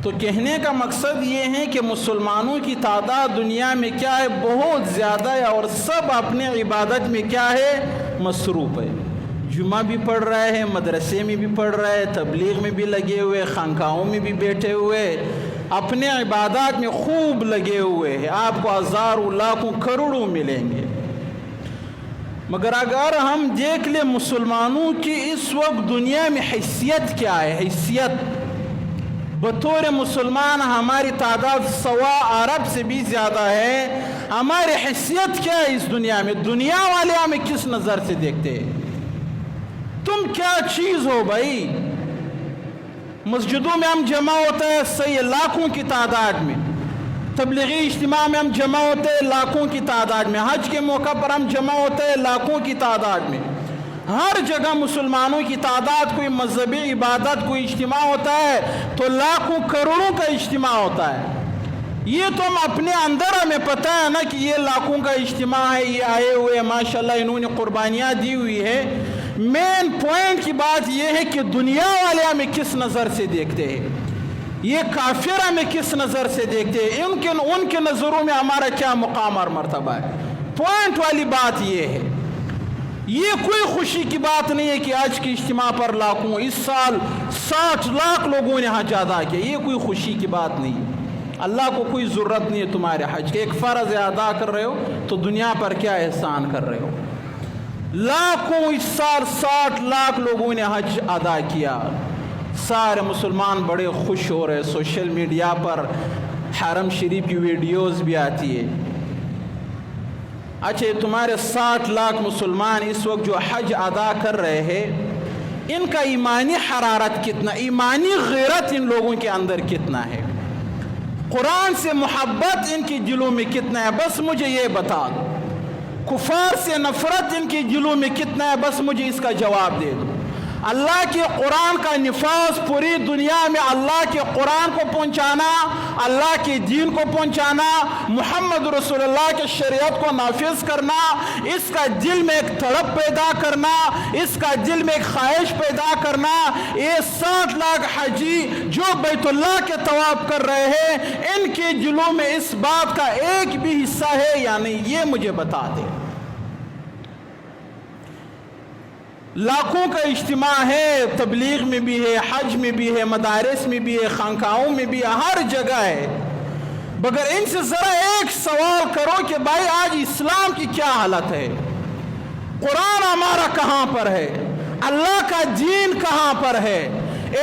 تو کہنے کا مقصد یہ ہے کہ مسلمانوں کی تعداد دنیا میں کیا ہے، بہت زیادہ ہے، اور سب اپنے عبادت میں کیا ہے، مصروف ہے۔ جمعہ بھی پڑھ رہے ہیں، مدرسے میں بھی پڑھ رہے ہیں، تبلیغ میں بھی لگے ہوئے، خانقاہوں میں بھی بیٹھے ہوئے، اپنے عبادات میں خوب لگے ہوئے ہیں۔ آپ کو ہزاروں لاکھوں کروڑوں ملیں گے، مگر اگر ہم دیکھ لیں مسلمانوں کی اس وقت دنیا میں حیثیت کیا ہے، حیثیت بطور مسلمان ہماری تعداد 100 ارب سے بھی زیادہ ہے، ہماری حیثیت کیا ہے اس دنیا میں؟ دنیا والے ہمیں کس نظر سے دیکھتے ہیں؟ تم کیا چیز ہو بھائی؟ مسجدوں میں ہم جمع ہوتے ہیں صحیح لاکھوں کی تعداد میں، تبلیغی اجتماع میں ہم جمع ہوتے ہیں لاکھوں کی تعداد میں، حج کے موقع پر ہم جمع ہوتے ہیں لاکھوں کی تعداد میں، ہر جگہ مسلمانوں کی تعداد، کوئی مذہبی عبادت کوئی اجتماع ہوتا ہے تو لاکھوں کروڑوں کا اجتماع ہوتا ہے۔ یہ تو ہم اپنے اندر ہمیں پتہ ہے نا کہ یہ لاکھوں کا اجتماع ہے، یہ آئے ہوئے ماشاءاللہ انہوں نے قربانیاں دی ہوئی ہے۔ مین پوائنٹ کی بات یہ ہے کہ دنیا والے ہمیں کس نظر سے دیکھتے ہیں، یہ کافر ہمیں کس نظر سے دیکھتے ہیں، ان کے نظروں میں ہمارا کیا مقام اور مرتبہ ہے۔ پوائنٹ والی بات یہ ہے، یہ کوئی خوشی کی بات نہیں ہے کہ آج کے اجتماع پر لاکھوں، اس سال 60 لاکھ لوگوں نے حج ادا کیا، یہ کوئی خوشی کی بات نہیں ہے۔ اللہ کو کوئی ضرورت نہیں ہے تمہارے حج کے، ایک فرض ادا کر رہے ہو تو دنیا پر کیا احسان کر رہے ہو۔ لاکھوں اس سال 60 لاکھ لوگوں نے حج ادا کیا، سارے مسلمان بڑے خوش ہو رہے، سوشل میڈیا پر حرم شریف کی ویڈیوز بھی آتی ہے۔ اچھا تمہارے 60 لاکھ مسلمان اس وقت جو حج ادا کر رہے ہیں، ان کا ایمانی حرارت کتنا، ایمانی غیرت ان لوگوں کے اندر کتنا ہے، قرآن سے محبت ان کی دلوں میں کتنا ہے، بس مجھے یہ بتا دو۔ کفار سے نفرت ان کی دلوں میں کتنا ہے، بس مجھے اس کا جواب دے دو۔ اللہ کے قرآن کا نفاذ پوری دنیا میں، اللہ کے قرآن کو پہنچانا، اللہ کے دین کو پہنچانا، محمد رسول اللہ کے شریعت کو نافذ کرنا، اس کا دل میں ایک تڑپ پیدا کرنا، اس کا دل میں ایک خواہش پیدا کرنا، یہ 60 لاکھ حاجی جو بیت اللہ کے طواف کر رہے ہیں، ان کے دلوں میں اس بات کا ایک بھی حصہ ہے یا نہیں، یہ مجھے بتا دے۔ لاکھوں کا اجتماع ہے، تبلیغ میں بھی ہے، حج میں بھی ہے، مدارس میں بھی ہے، خانقاہوں میں بھی ہے، ہر جگہ ہے، مگر ان سے ذرا ایک سوال کرو کہ بھائی آج اسلام کی کیا حالت ہے، قرآن ہمارا کہاں پر ہے، اللہ کا دین کہاں پر ہے،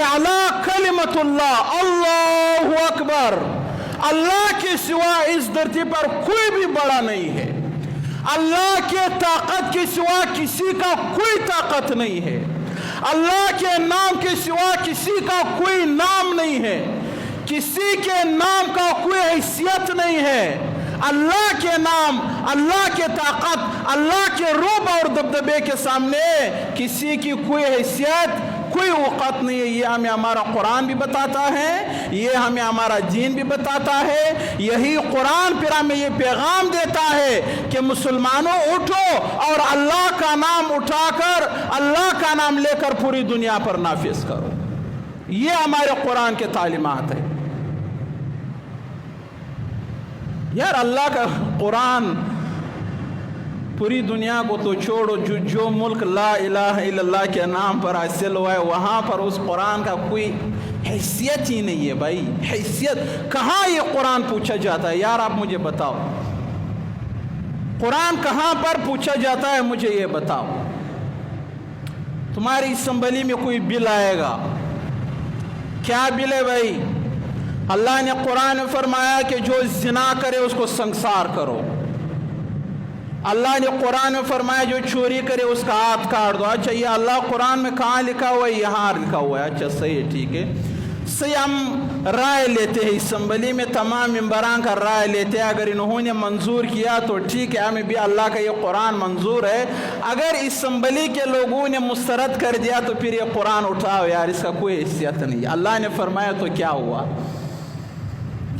اعلیٰ کلمت اللہ، اللہ اکبر، اللہ کے سوا اس دھرتی پر کوئی بھی بڑا نہیں ہے، اللہ کے طاقت کے سوا کسی کا کوئی طاقت نہیں ہے، اللہ کے نام کے سوا کسی کا کوئی نام نہیں ہے، کسی کے نام کا کوئی حیثیت نہیں ہے، اللہ کے نام، اللہ کے طاقت، اللہ کے رعب اور دبدبے کے سامنے کسی کی کوئی حیثیت، کوئی وقت نہیں ہے۔ یہ ہمیں ہمارا قرآن بھی بتاتا ہے، یہ ہمیں ہمارا دین بھی بتاتا ہے، یہی قرآن پھر ہمیں یہ پیغام دیتا ہے کہ مسلمانوں اٹھو اور اللہ کا نام اٹھا کر، اللہ کا نام لے کر پوری دنیا پر نافذ کرو۔ یہ ہمارے قرآن کے تعلیمات ہیں۔ یار اللہ کا قرآن پوری دنیا کو تو چھوڑو، جو ملک لا الہ الا اللہ کے نام پر حاصل ہوا ہے وہاں پر اس قرآن کا کوئی حیثیت ہی نہیں ہے بھائی، حیثیت کہاں یہ قرآن پوچھا جاتا ہے؟ یار آپ مجھے بتاؤ، قرآن کہاں پر پوچھا جاتا ہے؟ مجھے یہ بتاؤ۔ تمہاری اسمبلی میں کوئی بل آئے گا، کیا بل ہے بھائی؟ اللہ نے قرآن میں فرمایا کہ جو زنا کرے اس کو سنسار کرو، اللہ نے قرآن میں فرمایا جو چوری کرے اس کا ہاتھ کاٹ دو۔ اچھا یہ اللہ قرآن میں کہاں لکھا ہوا ہے؟ یہاں لکھا ہوا ہے۔ اچھا صحیح ہے، ٹھیک ہے، صحیح۔ ہم رائے لیتے ہیں اسمبلی میں، تمام ممبران کا رائے لیتے ہیں، اگر انہوں نے منظور کیا تو ٹھیک ہے، ہمیں بھی اللہ کا یہ قرآن منظور ہے۔ اگر اسمبلی کے لوگوں نے مسترد کر دیا تو پھر یہ قرآن اٹھاؤ یار، اس کا کوئی حیثیت نہیں۔ اللہ نے فرمایا تو کیا ہوا؟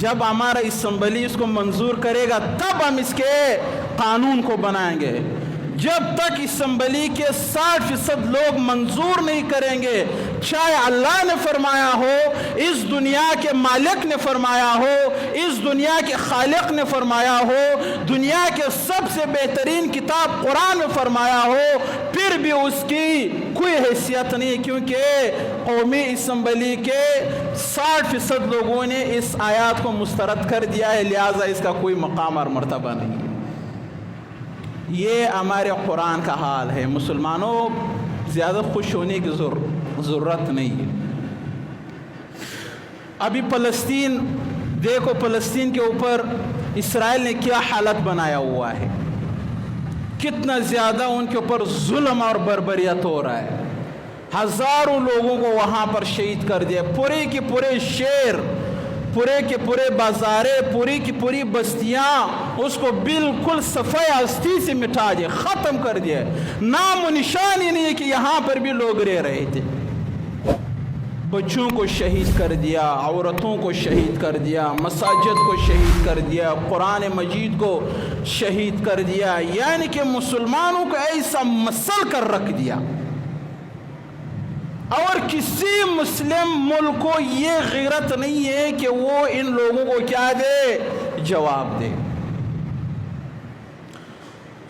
جب ہمارا اسمبلی اس کو منظور کرے گا تب ہم اس کے قانون کو بنائیں گے۔ جب تک اسمبلی کے 60% لوگ منظور نہیں کریں گے، چاہے اللہ نے فرمایا ہو، اس دنیا کے مالک نے فرمایا ہو، اس دنیا کے خالق نے فرمایا ہو، دنیا کے سب سے بہترین کتاب قرآن میں فرمایا ہو، پھر بھی اس کی کوئی حیثیت نہیں، کیونکہ قومی اسمبلی کے 60% لوگوں نے اس آیات کو مسترد کر دیا ہے، لہٰذا اس کا کوئی مقام اور مرتبہ نہیں ہے۔ یہ ہمارے قرآن کا حال ہے۔ مسلمانوں زیادہ خوش ہونے کی ضرورت نہیں ہے۔ ابھی فلسطین دیکھو، فلسطین کے اوپر اسرائیل نے کیا حالت بنایا ہوا ہے، کتنا زیادہ ان کے اوپر ظلم اور بربریت ہو رہا ہے۔ ہزاروں لوگوں کو وہاں پر شہید کر دیا، پورے کے پورے شہر، پورے کے پورے بازاریں، پوری کی پوری بستیاں اس کو بالکل صفحہ ہستی سے مٹا دیا، ختم کر دیا، نام و نشان ہی نہیں ہے کہ یہاں پر بھی لوگ رہ رہے تھے۔ بچوں کو شہید کر دیا، عورتوں کو شہید کر دیا، مساجد کو شہید کر دیا، قرآن مجید کو شہید کر دیا، یعنی کہ مسلمانوں کو ایسا مسل کر رکھ دیا۔ اور کسی مسلم ملک کو یہ غیرت نہیں ہے کہ وہ ان لوگوں کو کیا دے، جواب دے۔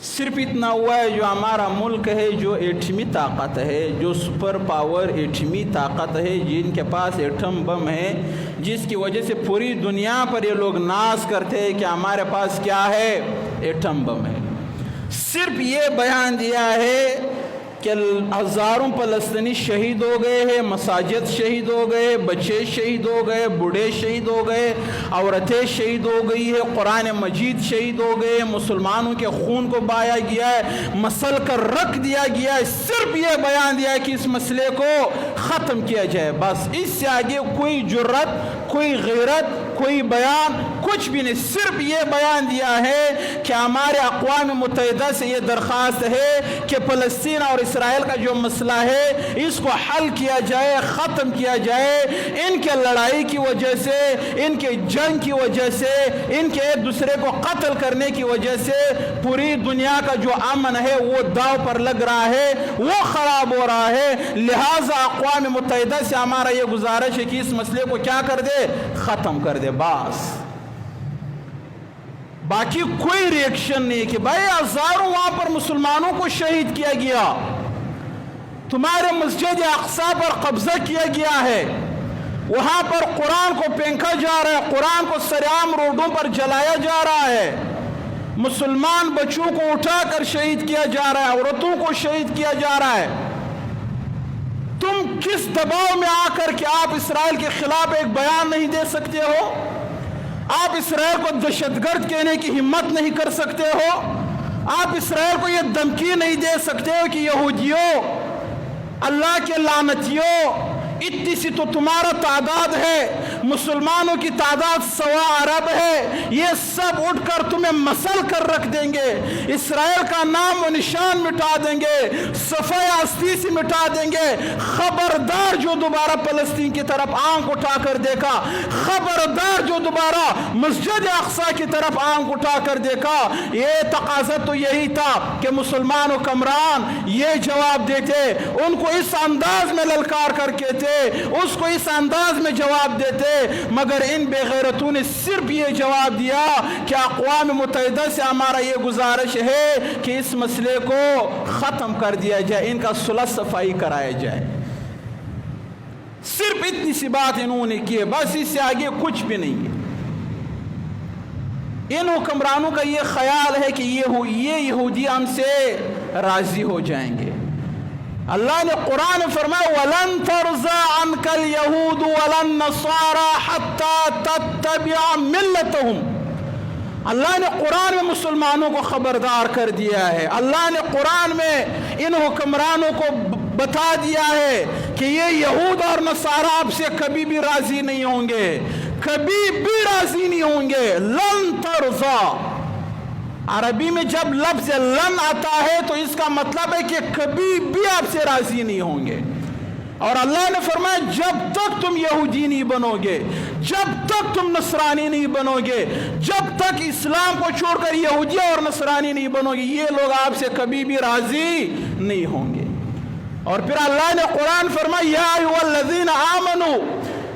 صرف اتنا ہوا ہے، جو ہمارا ملک ہے، جو ایٹمی طاقت ہے، جو سپر پاور ایٹمی طاقت ہے، جن کے پاس ایٹم بم ہے، جس کی وجہ سے پوری دنیا پر یہ لوگ ناز کرتے ہیں کہ ہمارے پاس کیا ہے، ایٹم بم ہے، صرف یہ بیان دیا ہے کہ ہزاروں فلسطینی شہید ہو گئے ہیں، مساجد شہید ہو گئے، بچے شہید ہو گئے، بوڑھے شہید ہو گئے، عورتیں شہید ہو گئی ہے، قرآن مجید شہید ہو گئے، مسلمانوں کے خون کو بہایا گیا ہے، مسل کر رکھ دیا گیا ہے۔ صرف یہ بیان دیا ہے کہ اس مسئلے کو ختم کیا جائے، بس اس سے آگے کوئی جرات، کوئی غیرت، کوئی بیان، کچھ بھی نہیں۔ صرف یہ بیان دیا ہے کہ ہمارے اقوام متحدہ سے یہ درخواست ہے کہ فلسطین اور اسرائیل کا جو مسئلہ ہے اس کو حل کیا جائے، ختم کیا جائے۔ ان کے لڑائی کی وجہ سے، ان کے جنگ کی وجہ سے، ان کے ایک دوسرے کو قتل کرنے کی وجہ سے پوری دنیا کا جو امن ہے وہ داؤ پر لگ رہا ہے، وہ خراب ہو رہا ہے۔ لہٰذا اقوام متحدہ سے ہمارا یہ گزارش ہے کہ اس مسئلے کو کیا کر دے، ختم کر دے، بس۔ باقی کوئی ریئیکشن نہیں کہ بھائی ہزاروں وہاں پر مسلمانوں کو شہید کیا گیا، تمہارے مسجد اقصی پر قبضہ کیا گیا ہے، وہاں پر قرآن کو پھینکا جا رہا ہے، قرآن کو سرعام روڈوں پر جلایا جا رہا ہے، مسلمان بچوں کو اٹھا کر شہید کیا جا رہا ہے، عورتوں کو شہید کیا جا رہا ہے۔ تم کس دباؤ میں آ کر کہ آپ اسرائیل کے خلاف ایک بیان نہیں دے سکتے ہو؟ آپ اسرائیل کو دہشت گرد کہنے کی ہمت نہیں کر سکتے ہو؟ آپ اسرائیل کو یہ دھمکی نہیں دے سکتے ہو کہ یہودیوں، اللہ کے لعنتیوں، اتنی سی تو تمہارا تعداد ہے، مسلمانوں کی تعداد 1.25 ارب ہے، یہ سب اٹھ کر تمہیں مسل کر رکھ دیں گے، اسرائیل کا نام و نشان مٹا دیں گے، صفحہ ہستی سے مٹا دیں گے۔ خبردار جو دوبارہ فلسطین کی طرف آنکھ اٹھا کر دیکھا، خبردار جو دوبارہ مسجد اقصی کی طرف آنکھ اٹھا کر دیکھا۔ یہ تقاضا تو یہی تھا کہ مسلمان حکمران یہ جواب دیتے، ان کو اس انداز میں للکار کر کے تھے، اس کو اس انداز میں جواب دیتے، مگر ان بے غیرتوں نے صرف یہ جواب دیا کہ اقوام متحدہ سے ہمارا یہ گزارش ہے کہ اس مسئلے کو ختم کر دیا جائے، ان کا صلح صفائی کرایا جائے۔ صرف اتنی سی بات انہوں نے کی ہے، بس اس سے آگے کچھ بھی نہیں ہے۔ ان حکمرانوں کا یہ خیال ہے کہ یہ یہودی ہم سے راضی ہو جائیں گے۔ اللہ نے قرآن میں فرمایا وَلَن تَرْضَىٰ عَنْكَ الْيَهُودُ وَلَا النَّصَارَىٰ حَتَّىٰ تَتَّبِعَ مِلَّتَهُمْ۔ اللہ نے قرآن میں مسلمانوں کو خبردار کر دیا ہے، اللہ نے قرآن میں ان حکمرانوں کو بتا دیا ہے کہ یہ یہود اور نصارہ آپ سے کبھی بھی راضی نہیں ہوں گے، کبھی بھی راضی نہیں ہوں گے۔ لن ترضا، عربی میں جب لفظ لن آتا ہے تو اس کا مطلب ہے کہ کبھی بھی آپ سے راضی نہیں ہوں گے۔ اور اللہ نے فرمایا جب تک تم یہودی نہیں بنو گے، جب تک تم نصرانی نہیں بنو گے، جب تک اسلام کو چھوڑ کر یہودی اور نصرانی نہیں بنو گے، یہ لوگ آپ سے کبھی بھی راضی نہیں ہوں گے۔ اور پھر اللہ نے قرآن فرمایا یا ایھا الذین آمنو،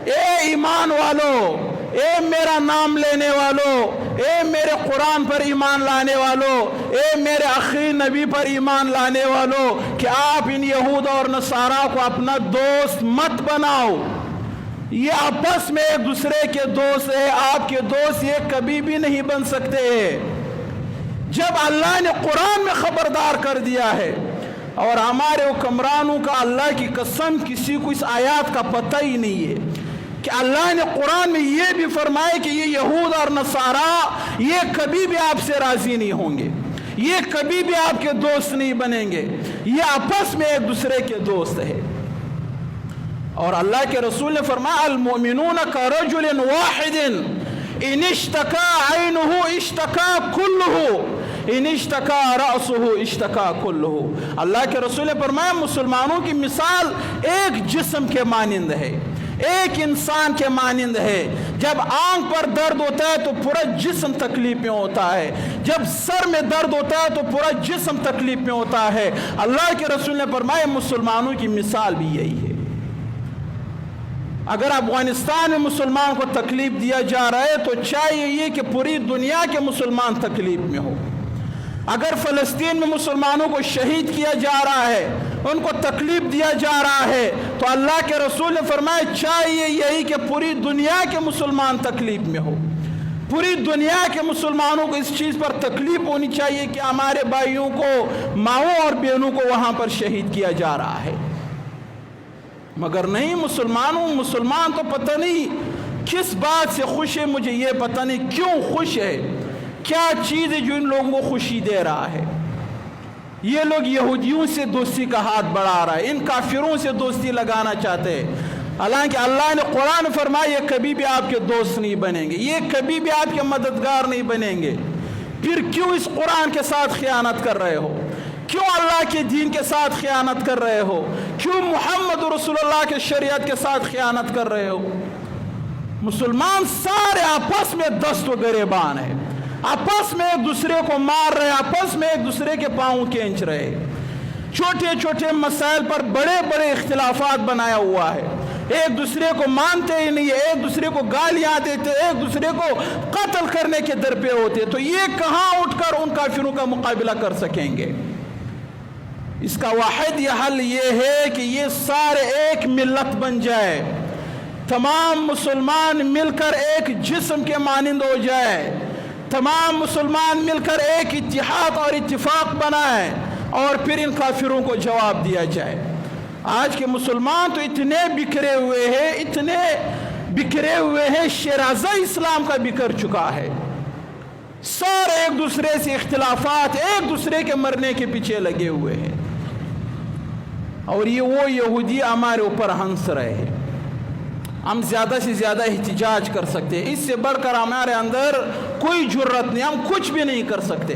اے ایمان والو، اے میرا نام لینے والو، اے میرے قرآن پر ایمان لانے والو، اے میرے آخری نبی پر ایمان لانے والو، کہ آپ ان یہود اور نصارہ کو اپنا دوست مت بناؤ۔ یہ آپس میں ایک دوسرے کے دوست ہے، آپ کے دوست یہ کبھی بھی نہیں بن سکتے۔ جب اللہ نے قرآن میں خبردار کر دیا ہے، اور ہمارے حکمرانوں کا اللہ کی قسم کسی کو اس آیات کا پتہ ہی نہیں ہے کہ اللہ نے قرآن میں یہ بھی فرمایا کہ یہ یہود اور نصارہ یہ کبھی بھی آپ سے راضی نہیں ہوں گے، یہ کبھی بھی آپ کے دوست نہیں بنیں گے، یہ آپس میں ایک دوسرے کے دوست ہے۔ اور اللہ کے رسول نے فرمایا المؤمنون کرجل واحد ان اشتکا عینہ اشتکا کلہ ان اشتکا رأسہ اشتکا کلہ۔ اللہ کے رسول نے فرمایا مسلمانوں کی مثال ایک جسم کے مانند ہے، ایک انسان کے مانند ہے۔ جب آنکھ پر درد ہوتا ہے تو پورا جسم تکلیف میں ہوتا ہے، جب سر میں درد ہوتا ہے تو پورا جسم تکلیف میں ہوتا ہے۔ اللہ کے رسول نے فرمایا مسلمانوں کی مثال بھی یہی ہے۔ اگر افغانستان میں مسلمان کو تکلیف دیا جا رہا ہے تو چاہیے یہ کہ پوری دنیا کے مسلمان تکلیف میں ہو۔ اگر فلسطین میں مسلمانوں کو شہید کیا جا رہا ہے، ان کو تکلیف دیا جا رہا ہے، تو اللہ کے رسول نے فرمایا چاہیے یہی کہ پوری دنیا کے مسلمان تکلیف میں ہو، پوری دنیا کے مسلمانوں کو اس چیز پر تکلیف ہونی چاہیے کہ ہمارے بھائیوں کو، ماؤں اور بہنوں کو وہاں پر شہید کیا جا رہا ہے۔ مگر نہیں، مسلمان تو پتہ نہیں کس بات سے خوش ہے، مجھے یہ پتہ نہیں کیوں خوش ہے، کیا چیز ہے جو ان لوگوں کو خوشی دے رہا ہے۔ یہ لوگ یہودیوں سے دوستی کا ہاتھ بڑھا رہا ہے، ان کافروں سے دوستی لگانا چاہتے ہیں، حالانکہ اللہ نے قرآن فرمایا یہ کبھی بھی آپ کے دوست نہیں بنیں گے، یہ کبھی بھی آپ کے مددگار نہیں بنیں گے۔ پھر کیوں اس قرآن کے ساتھ خیانت کر رہے ہو؟ کیوں اللہ کے دین کے ساتھ خیانت کر رہے ہو؟ کیوں محمد رسول اللہ کے شریعت کے ساتھ خیانت کر رہے ہو؟ مسلمان سارے آپس میں دست و گریبان ہیں، آپس میں ایک دوسرے کو مار رہے، آپس میں ایک دوسرے کے پاؤں کھینچ رہے، چھوٹے چھوٹے مسائل پر بڑے بڑے اختلافات بنایا ہوا ہے، ایک دوسرے کو مانتے ہی نہیں، ایک دوسرے کو گالیاں دیتے، ایک دوسرے کو قتل کرنے کے در پہ ہوتے، تو یہ کہاں اٹھ کر ان کافروں کا مقابلہ کر سکیں گے؟ اس کا واحد یہ حل یہ ہے کہ یہ سارے ایک ملت بن جائے، تمام مسلمان مل کر ایک جسم کے مانند ہو جائے، تمام مسلمان مل کر ایک اتحاد اور اتفاق بنائیں، اور پھر ان کافروں کو جواب دیا جائے۔ آج کے مسلمان تو اتنے بکھرے ہوئے ہیں، شیرازہ اسلام کا بکھر چکا ہے، سارے ایک دوسرے سے اختلافات، ایک دوسرے کے مرنے کے پیچھے لگے ہوئے ہیں، اور یہ وہ یہودی ہمارے اوپر ہنس رہے ہیں۔ ہم زیادہ سے زیادہ احتجاج کر سکتے ہیں، اس سے بڑھ کر ہمارے اندر کوئی جرت نہیں، ہم کچھ بھی نہیں کر سکتے۔